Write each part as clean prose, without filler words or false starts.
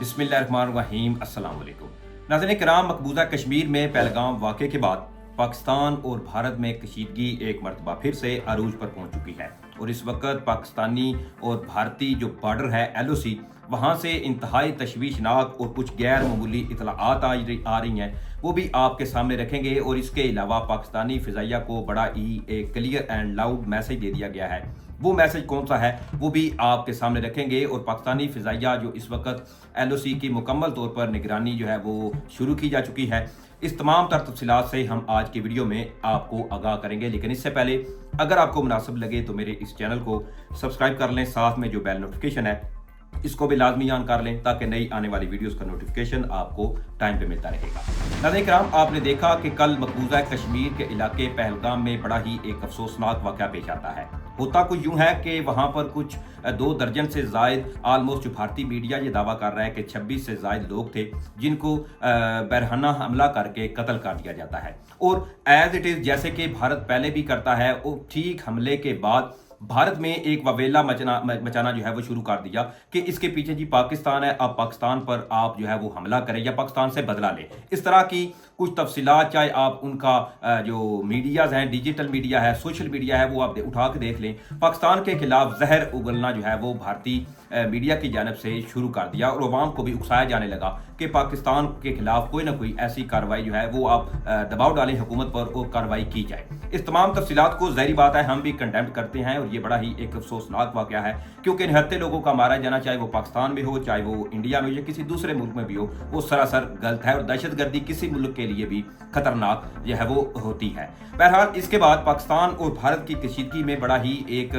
बिस्मिल्लाहिर्रहमानिर्रहीम अस्सलाम वालेकुम। नाज़रीन किराम, मकबूजा कश्मीर में पहलगाम वाक़े के बाद पाकिस्तान और भारत में कशीदगी एक मरतबा फिर से अरूज पर पहुंच चुकी है और इस वक्त पाकिस्तानी और भारतीय जो बॉर्डर है LOC, वहाँ से इंतहाई तशवीशनाक और कुछ गैर मामूली इतलाआत आ रही हैं, वो भी आपके सामने रखेंगे। और इसके अलावा पाकिस्तानी फ़िज़ाइया को बड़ा ही एक क्लियर एंड लाउड मैसेज दे दिया गया है। वो मैसेज कौन सा है वो भी आपके सामने रखेंगे। और पाकिस्तानी फ़िज़ाइया जो इस वक्त LOC की मुकम्मल तौर पर निगरानी जो है वो शुरू की जा चुकी है, इस तमाम तर तफसीलात से हम आज की वीडियो में आपको आगाह करेंगे। लेकिन इससे पहले अगर आपको मुनासिब लगे तो मेरे इस चैनल को सब्सक्राइब कर लें, साथ में जो बेल नोटिफिकेशन है इसको भी लाजमी ऑन कर लें ताकि नई आने वाली वीडियोस का नोटिफिकेशन आपको टाइम पे मिलता रहेगा। नाज़रीन किराम, आपने देखा कि कल मकबूजा कश्मीर के इलाके पहलगाम में बड़ा ही एक अफसोसनाक वाक़या पेश आता है। होता कुछ यूँ है कि वहाँ पर कुछ 2 दर्जन से ज़ायद ऑलमोस्ट जो भारतीय मीडिया ये दावा कर रहा है कि 26 से ज़ायद लोग थे जिनको बरहना हमला करके कत्ल कर दिया जाता है। और एज इट इज़ जैसे कि भारत पहले भी करता है, वो ठीक हमले के बाद भारत में एक ववेला मचाना जो है वो शुरू कर दिया कि इसके पीछे जी पाकिस्तान है, अब पाकिस्तान पर आप जो है वो हमला करें या पाकिस्तान से बदला लें। इस तरह की कुछ तफसीलात, चाहे आप उनका जो मीडियाज़ हैं, डिजिटल मीडिया है, सोशल मीडिया है, वो आप उठा के देख लें। पाकिस्तान के खिलाफ जहर उगलना जो है वो भारतीय मीडिया की जानिब से शुरू कर दिया और अवाम को भी उकसाया जाने लगा कि पाकिस्तान के खिलाफ कोई ना कोई ऐसी कार्रवाई जो है वो आप दबाव डालें हुकूमत पर और कार्रवाई की जाए। इस तमाम तफसीलात को ज़ाहिर बात है हम भी कंडेम करते हैं और ये बड़ा ही एक अफसोसनाक वाक़या है, क्योंकि निहत्ते लोगों का मारा जाना, चाहे वो पाकिस्तान में हो, चाहे वो इंडिया में हो या किसी दूसरे मुल्क में भी हो, वो सरासर गलत है और दहशतगर्दी किसी मुल्क के लिए भी खतरनाक जो है वो होती है। बहरहाल इसके बाद पाकिस्तान और भारत की कशीदगी में बड़ा ही एक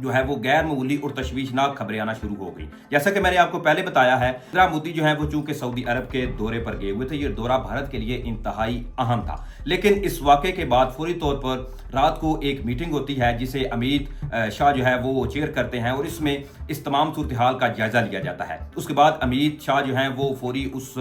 जो है वो गैर मामूली और तशवीशनाक खबरें आना शुरू हो गई। जैसा कि मैंने आपको पहले बताया है, नरेंद्र मोदी जो है वो चूंकि सऊदी अरब के दौरे पर गए हुए थे, ये दौरा भारत के लिए इंतहाई अहम था। लेकिन इस वाक़े के बाद फौरी तौर पर रात को एक मीटिंग होती है जिसे अमित शाह जो है वो चेयर करते हैं और इसमें इस तमाम सूरत हाल का जायजा लिया जाता है। उसके बाद अमित शाह जो हैं वो फौरी उस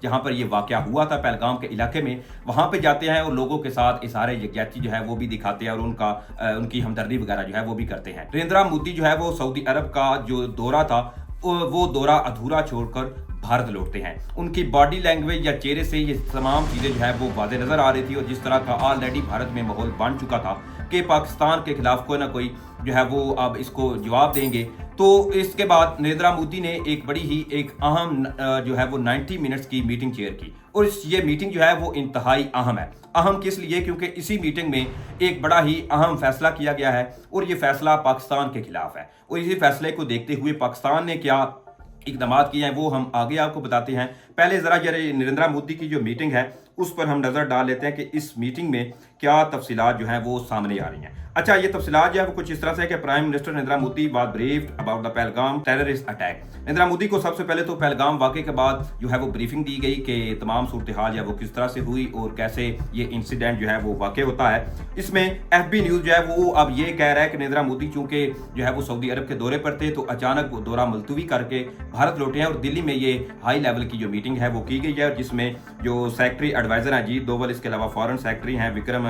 जहाँ पर ये वाक़या हुआ था पहलगाम के इलाके में, वहाँ पर जाते हैं और लोगों के साथ इज़हार यकजहती जो है वो भी दिखाते हैं और उनकी हमदर्दी वगैरह जो है वो भी करते हैं। नरेंद्र मोदी जो है वो सऊदी अरब का जो दौरा था वो दौरा अधूरा छोड़कर भारत लौटते हैं। उनकी बॉडी लैंग्वेज या चेहरे से ये तमाम चीज़ें जो है वो वाज़ेह नज़र आ रही थी और जिस तरह का ऑलरेडी भारत में माहौल बन चुका था कि पाकिस्तान के खिलाफ कोई ना कोई जो है वो अब इसको जवाब देंगे। तो इसके बाद नरेंद्र मोदी ने एक बड़ी ही एक अहम जो है वो 90 मिनट्स की मीटिंग चेयर की और ये मीटिंग जो है वो इंतहाई अहम है। अहम किस लिए? क्योंकि इसी मीटिंग में एक बड़ा ही अहम फैसला किया गया है और ये फैसला पाकिस्तान के खिलाफ है। और इसी फैसले को देखते हुए पाकिस्तान ने क्या इक़दाम किए हैं वो हम आगे आपको बताते हैं। पहले ज़रा नरेंद्र मोदी की जो मीटिंग है उस पर हम नज़र डाल लेते हैं कि इस मीटिंग में क्या तफसीलात जो हैं वो सामने आ रही हैं। अच्छा, ये तफसीलात जो है वो कुछ इस तरह से है कि prime minister Narendra Modi was briefed about the Pahalgam terrorist attack. Narendra Modi को सबसे पहले तो पहलगाम वाक़े के बाद जो है वो ब्रीफिंग दी गई कि तमाम सूरत हाल जो है वो किस तरह से हुई और कैसे ये इंसिडेंट जो है वो वाक़ होता है। इसमें FB न्यूज़ जो है वो अब ये कह रहा है कि नरेंद्र मोदी चूँकि जो है वो सऊदी अरब के दौरे पर थे तो अचानक वो दौरा मुलतवी करके भारत लौटे हैं और दिल्ली में ये हाई लेवल की जो मीटिंग है वो की गई है, जिसमें जो सेक्रेटरी एडवाइज़र हैं अजीत डोवल, इसके अलावा फॉरेन सेक्रेटरी हैं विक्रम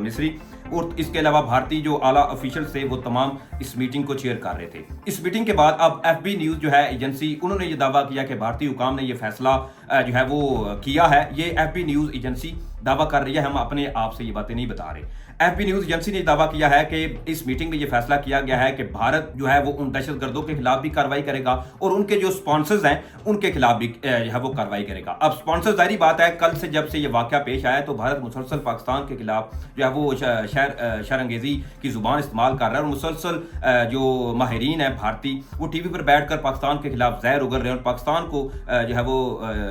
मिस्री और इसके अलावा भारतीय जो आला ऑफिशियल थे वो तमाम इस मीटिंग को चेयर कर रहे थे। इस मीटिंग के बाद अब FB न्यूज़ जो है एजेंसी, उन्होंने ये दावा किया कि भारतीय हुकाम ने ये फैसला जो है वो किया है। ये FB न्यूज़ एजेंसी दावा कर रही है, हम अपने आप से ये बातें नहीं बता रहे। FB न्यूज़ एजेंसी ने दावा किया है कि इस मीटिंग में ये फैसला किया गया है कि भारत जो है वो उन दहशतगर्दों के खिलाफ भी कार्रवाई करेगा और उनके जो स्पॉन्सर्स हैं उनके खिलाफ भी जो है वो कार्रवाई करेगा। अब स्पॉन्सर जाहिर बात है, कल से जब से ये वाक़या पेश आया तो भारत मुसलसल पाकिस्तान के खिलाफ जो है वो शरअंगेज़ी की ज़ुबान इस्तेमाल कर रहा है और मुसलसल जो माहिरीन है भारतीय वो TV पर बैठ कर पाकिस्तान के खिलाफ जहर उगल रहे हैं और पाकिस्तान को जो है वो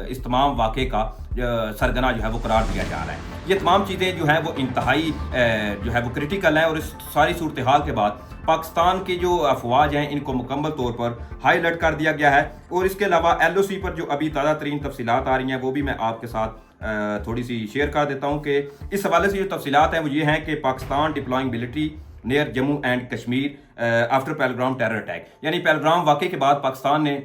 इस तमाम वाक़े का सरगना जो है वो करार दिया जा रहा है। ये तमाम चीज़ें जो हैं वो इंतहाई जो है वो क्रिटिकल हैं और इस सारी सूरत हाल के बाद पाकिस्तान की जो अफवाज हैं इनको मुकम्मल तौर पर हाई अलर्ट कर दिया गया है। और इसके अलावा LOC पर जो अभी ताज़ा तरीन तफसीलात आ रही हैं वो भी मैं आपके साथ थोड़ी सी शेयर कर देता हूँ कि इस हवाले से जो तफसीलात हैं वो ये हैं कि Pakistan deploying military near Jammu and Kashmir after Pahalgam terror attack, यानी पहलगाम वाक़े के बाद पाकिस्तान ने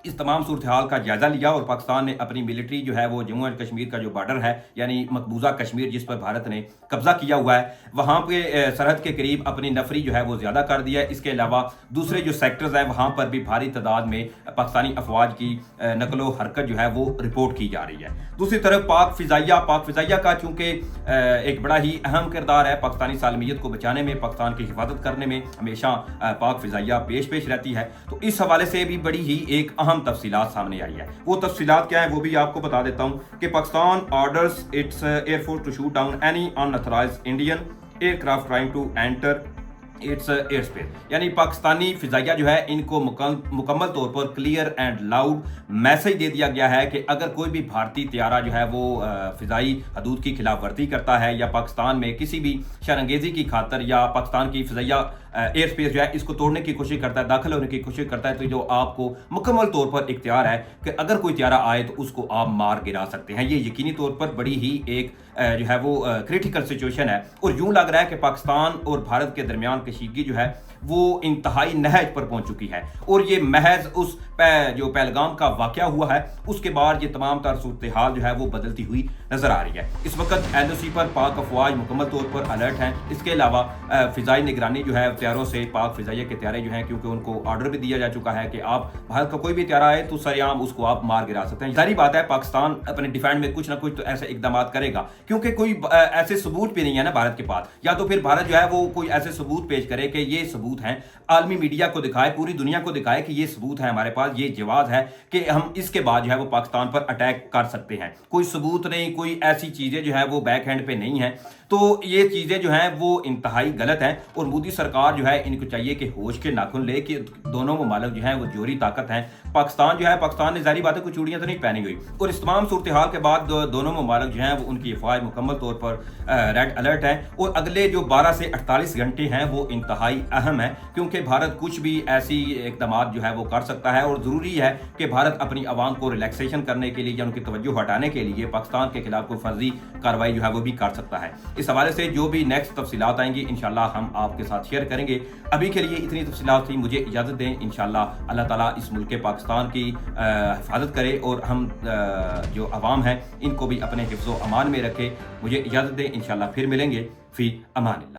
इस तमाम सूरत हाल का जायजा लिया और पाकिस्तान ने अपनी मिलिट्री जो है वो जम्मू एंड कश्मीर का जो बॉर्डर है यानी मकबूजा कश्मीर जिस पर भारत ने कब्जा किया हुआ है वहाँ पे सरहद के करीब अपनी नफरी जो है वो ज़्यादा कर दिया है। इसके अलावा दूसरे जो सेक्टर्स हैं वहाँ पर भी भारी तादाद में पाकिस्तानी अफवाज की नकलो हरकत जो है वो रिपोर्ट की जा रही है। दूसरी तरफ पाक फ़िज़ाइया का चूँकि एक बड़ा ही अहम किरदार है पाकिस्तानी सालमियत को बचाने में, पाकिस्तान की हिफाजत करने में हमेशा पाक फ़िज़ाइया पेश रहती है। तो इस हवाले से भी बड़ी ही एक अहम तफसीलात सामने आई है। वो तफसीलात क्या है वो भी आपको बता देता हूँ कि Pakistan orders its air force to shoot down any unauthorised Indian aircraft trying to enter its air space. यानी पाकिस्तानी फ़िज़ाइया जो है इनको मुकम्मल तौर पर क्लियर एंड लाउड मैसेज दे दिया गया है कि अगर कोई भी भारतीय त्यारा जो है वो फ़िज़ाई हदूद की खिलाफ वर्जी करता है या पाकिस्तान में किसी भी शरंगेज़ी की खातर या पाकिस्तान की फ़िज़ाइया एयर स्पेस जो है इसको तोड़ने की कोशिश करता है, दाखिल होने की कोशिश करता है, तो जो आपको मुकम्मल तौर पर इख्तियार है कि अगर कोई त्यारा आए तो उसको आप मार गिरा सकते हैं। ये यकीनी तौर पर बड़ी ही एक जो है वो क्रिटिकल सिचुएशन है और यूं लग रहा है कि पाकिस्तान और भारत के दरमियान कशीदगी जो है वो इंतहाई नहज पर पहुंच चुकी है और ये महज उस जो पहलगाम का वाक़या हुआ है उसके बाद ये तमाम तर सूरत हाल जो है वो बदलती हुई नजर आ रही है। इस वक्त LOC पर पाक अफवाज मुकम्मल तौर पर अलर्ट हैं। इसके अलावा फ़िज़ाई निगरानी जो है त्यारों से पाक फ़िज़ाइया के त्यारे जो हैं क्योंकि उनको ऑर्डर भी दिया जा चुका है कि आप भारत का कोई भी त्यारा आए तो सरेआम उसको आप मार गिरा सकते हैं। सारी बात है पाकिस्तान अपने डिफेंड में कुछ ना कुछ तो ऐसे इकदाम करेगा क्योंकि कोई ऐसे सबूत भी नहीं है ना भारत के पास, या तो फिर भारत जो है वो कोई ऐसे सबूत पेश करे कि ये सबूत हैं, आलमी मीडिया को दिखाए, पूरी दुनिया को दिखाए कि ये सबूत है हमारे पास, ये जवाब है कि हम इसके बाद जो है वो पाकिस्तान पर अटैक कर सकते हैं। कोई सबूत नहीं, कोई ऐसी चीज़ें जो है वो बैक हैंड पे नहीं है। तो ये चीज़ें जो हैं वो इंतहाई गलत हैं और मोदी सरकार जो है इनको चाहिए कि होश के नाखून ले कि दोनों ममालिक जो हैं वो जोरी ताकत हैं। पाकिस्तान जो है, पाकिस्तान ने ज़ाहिर बात है कोई चूड़ियाँ तो नहीं पहनी हुई और इस तमाम सूरत हाल के बाद दोनों ममालिक जो हैं वो उनकी अफवाज मुकम्मल तौर पर रेड अलर्ट है और अगले जो 12 से 48 घंटे हैं वो इंतहाई अहम है क्योंकि भारत कुछ भी ऐसी इकदाम जो है वो कर सकता है और ज़रूरी है कि भारत अपनी आवाम को रिलैक्सेशन करने के लिए या उनकी तवज्जो हटाने के लिए पाकिस्तान के खिलाफ कोई फर्जी कार्रवाई जो है वो भी कर सकता है। इस हवाले से जो भी नेक्स्ट तफसीलात आएंगी इंशाल्लाह हम आपके साथ शेयर करेंगे। अभी के लिए इतनी तफसीलात थी, मुझे इजाज़त दें। इंशाल्लाह अल्लाह ताला इस मुल्क पाकिस्तान की हिफाजत करे और हम जो अवाम है इनको भी अपने हिफ्ज़ो अमान में रखे। मुझे इजाज़त दें, इंशाल्लाह फिर मिलेंगे। फ़ी अमान अल्लाह।